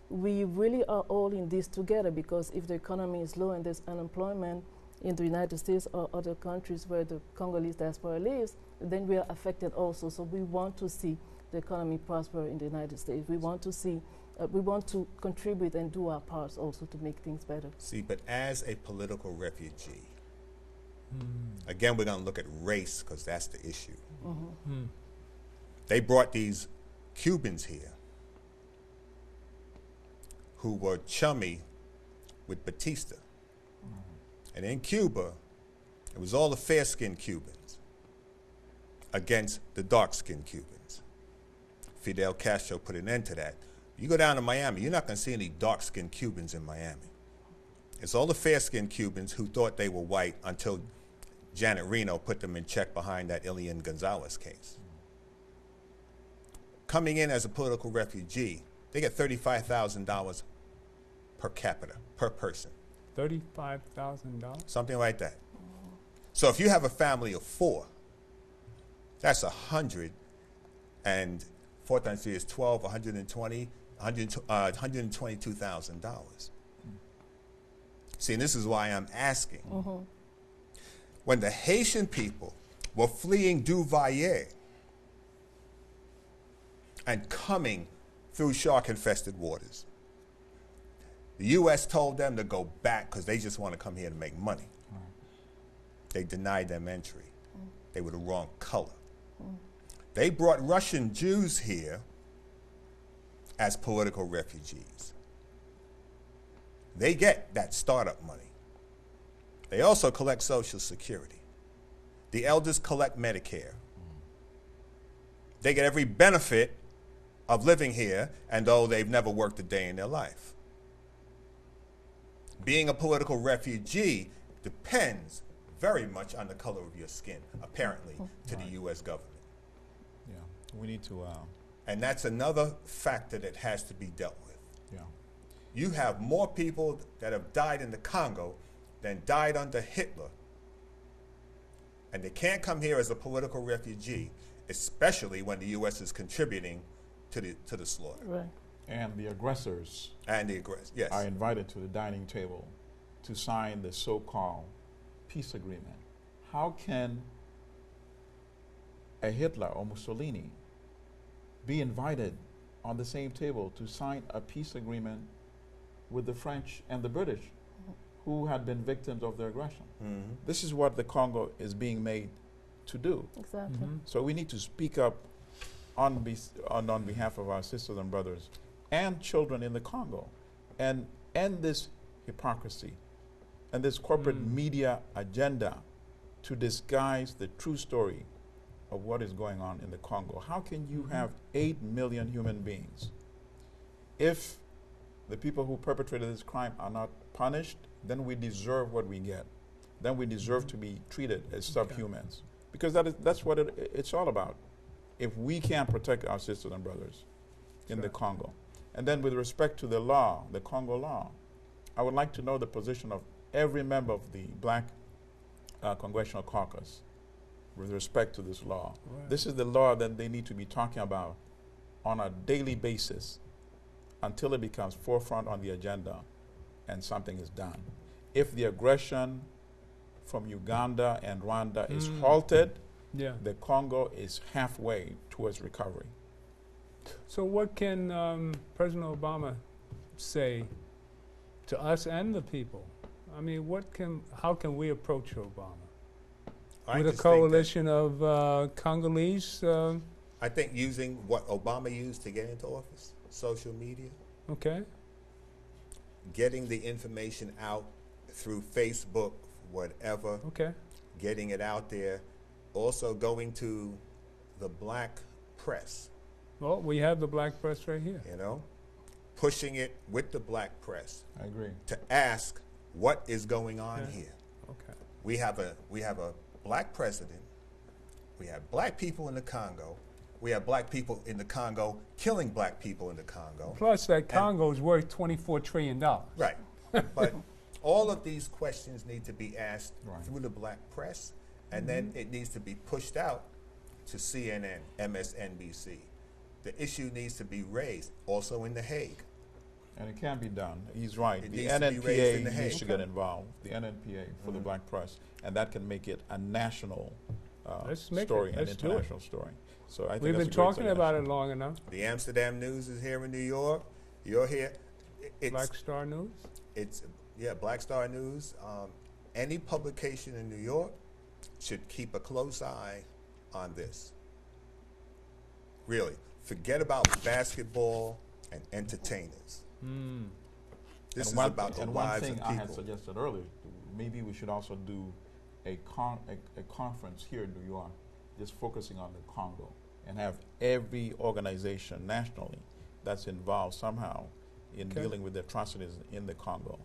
we really are all in this together, because if the economy is low and there's unemployment, in the United States or other countries where the Congolese diaspora lives, then we are affected also. So we want to see the economy prosper in the United States. We want to see, we want to contribute and do our parts also to make things better. See, but as a political refugee, again, we're going to look at race because that's the issue. They brought these Cubans here who were chummy with Batista. And in Cuba, it was all the fair-skinned Cubans against the dark-skinned Cubans. Fidel Castro put an end to that. You go down to Miami, you're not going to see any dark-skinned Cubans in Miami. It's all the fair-skinned Cubans who thought they were white until Janet Reno put them in check behind that Elian Gonzalez case. Coming in as a political refugee, they get $35,000 per capita, per person. $35,000? Something like that. So if you have a family of 4, that's 100, and 4 times 3 is 12, $122,000. See, and this is why I'm asking. When the Haitian people were fleeing Duvalier and coming through shark-infested waters, the U.S. told them to go back because they just want to come here to make money. They denied them entry. They were the wrong color. They brought Russian Jews here as political refugees. They get that startup money. They also collect Social Security. The elders collect Medicare. They get every benefit of living here, and though they've never worked a day in their life. Being a political refugee depends very much on the color of your skin, apparently, to the U.S. government. Yeah, we need to. And that's another factor that has to be dealt with. Yeah. You have more people that have died in the Congo than died under Hitler. And they can't come here as a political refugee, especially when the U.S. is contributing to the slaughter. Right. And the aggressors And the aggressors, yes. are invited to the dining table to sign the so-called peace agreement. How can a Hitler or Mussolini be invited on the same table to sign a peace agreement with the French and the British who had been victims of their aggression? This is what the Congo is being made to do. Exactly. So we need to speak up on behalf of our sisters and brothers and children in the Congo and end this hypocrisy and this corporate media agenda to disguise the true story of what is going on in the Congo. How can you have 8 million human beings if the people who perpetrated this crime are not punished? Then we deserve what we get. Then we deserve to be treated as subhumans, because that's what it's all about. If we can't protect our sisters and brothers in the Congo. And then with respect to the law, the Congo law, I would like to know the position of every member of the Black Congressional Caucus with respect to this law. Right. This is the law that they need to be talking about on a daily basis until it becomes forefront on the agenda and something is done. If the aggression from Uganda and Rwanda is halted, the Congo is halfway towards recovery. So what can President Obama say to us and the people? I mean, how can we approach Obama? With a coalition of Congolese? I think using what Obama used to get into office, social media. Okay. Getting the information out through Facebook, whatever. Okay. Getting it out there. Also going to the black press. Well, we have the black press right here. You know, pushing it with the black press I agree. to ask what is going on here. Okay. We have a black president. We have black people in the Congo. We have black people in the Congo killing black people in the Congo. Plus, that Congo is worth $24 trillion. Right. But all of these questions need to be asked through the black press, and then it needs to be pushed out to CNN, MSNBC. The issue needs to be raised also in The Hague. And it can be done. He's right. It The needs to be raised in The NNPA needs Hague. to get involved. The NNPA for the Black Press, and that can make it a national Let's make it. story, an Let's do it. international story. So I think We've that's been a great talking about it suggestion. long enough. The Amsterdam News is here in New York. You're here. It's Black Star News. It's Black Star News. Any publication in New York should keep a close eye on this. Really, forget about basketball and entertainers. This is about the and one lives thing of I had people. suggested earlier, maybe we should also do a conference here in New York, just focusing on the Congo. And have every organization nationally that's involved somehow in Okay. dealing with the atrocities in the Congo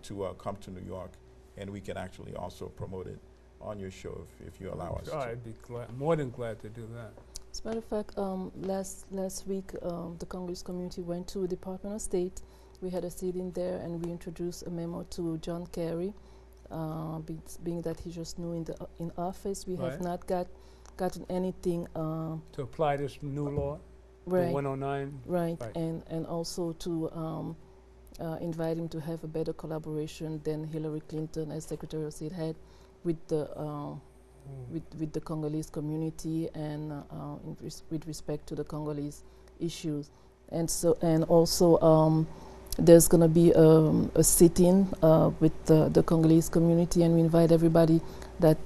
to come to New York, and we can actually also promote it on your show if you allow us. I'd be more than glad to do that. As a matter of fact, last week, the Congolese community went to Department of State. We had a sit-in there, and we introduced a memo to John Kerry. Being that he's just new in office, we have Right. not gotten anything To apply this new law, the right. 109. Right, Right. and also to invite him to have a better collaboration than Hillary Clinton as Secretary of State had with the with the Congolese community and with respect to the Congolese issues, and also there's going to be a sit-in with the Congolese community, and we invite everybody that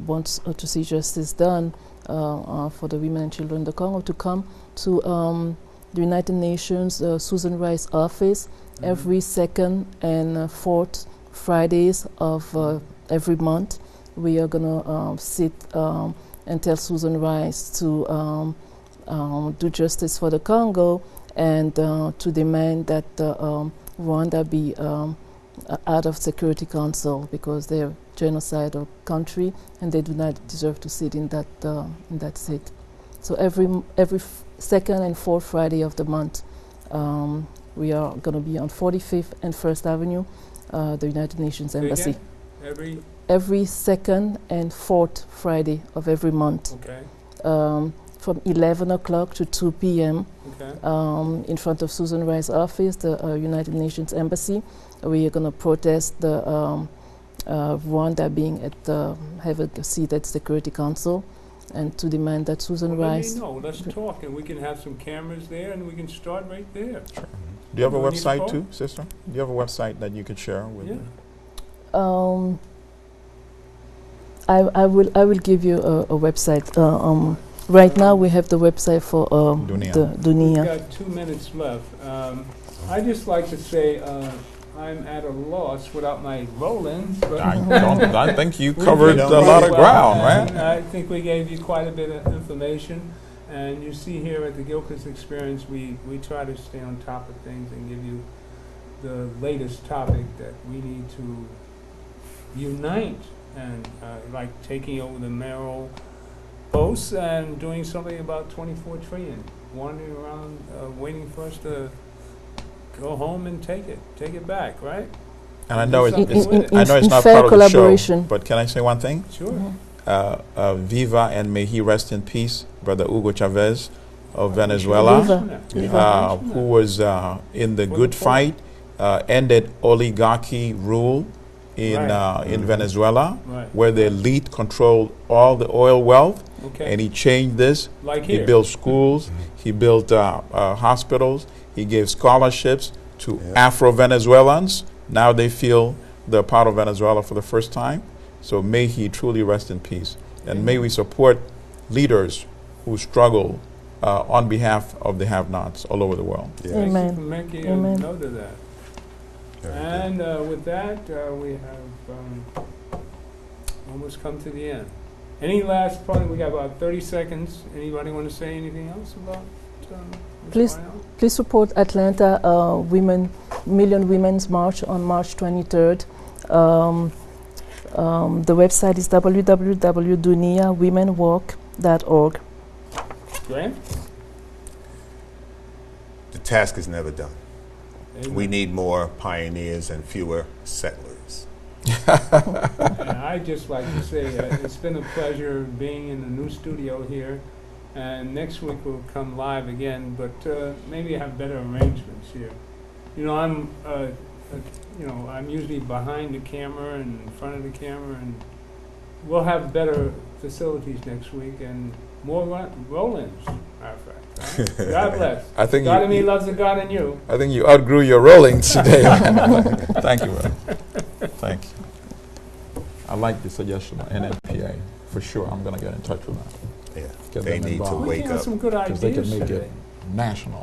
wants to see justice done for the women and children in the Congo to come to the United Nations Susan Rice office every second and fourth Fridays of every month. We are going to sit and tell Susan Rice to do justice for the Congo and to demand that Rwanda be out of Security Council because they're a genocidal country and they do not deserve to sit in that seat. So every second and fourth Friday of the month, we are going to be on 45th and First Avenue, the United Nations Say Embassy. again? Every second and fourth Friday of every month, Okay. from 11 o'clock to 2 p.m. Okay. In front of Susan Rice's office, the United Nations Embassy. We are going to protest the Rwanda being having a seat at Security Council, and to demand that Susan Well, Rice. let me know. Let's talk, and we can have some cameras there, and we can start right there. Do you have a Do we need a website phone? too, sister? Do you have a website that you could share with Yeah. me? I will give you a website. Right now we have the website for Dunia. the We've Dunia. got 2 minutes left. I'd just like to say I'm at a loss without my Roland. But I think you we covered did a pretty lot of well, ground, and right? I think we gave you quite a bit of information. And you see here at the Gilchrist Experience, we try to stay on top of things and give you the latest topic that we need to unite and like taking over the mayoral posts and doing something about 24 trillion, wandering around waiting for us to go home and take it back, right? And I know In- I know it's in not fair part of the show, collaboration. but can I say one thing? Sure. Viva and may he rest in peace, Brother Hugo Chavez of Venezuela, Viva. who was in the good fight, ended oligarchy rule in Venezuela, Right. where the elite controlled all the oil wealth, Okay. and he changed this. Like He here. built schools, he built hospitals, he gave scholarships to Afro-Venezuelans. Now they feel they're part of Venezuela for the first time. So may he truly rest in peace. And may we support leaders who struggle on behalf of the have-nots all over the world. Yeah. Thank Amen. you for making a Amen. note of that. Very good. And with that, we have almost come to the end. Any last point? We got about 30 seconds. Anybody want to say anything else about what's Please. going on? Please support Atlanta Million Women's March on March 23rd. The website is www.duniawomenwalk.org. Grant? The task is never done. Amen. We need more pioneers and fewer settlers. And I'd just like to say it's been a pleasure being in the new studio here. And next week we'll come live again, but maybe have better arrangements here. You know, I'm usually behind the camera and in front of the camera, and we'll have better facilities next week and more roll-ins, matter of fact. Right? God bless. I think God in me loves the God in you. I think you outgrew your rollings today. Thank you, Will. Thank you. I like the suggestion of NFPA. For sure, I'm going to get in touch with them. Yeah, Get they them need to involved. We wake have up. some good Because they ideas can make today. it national.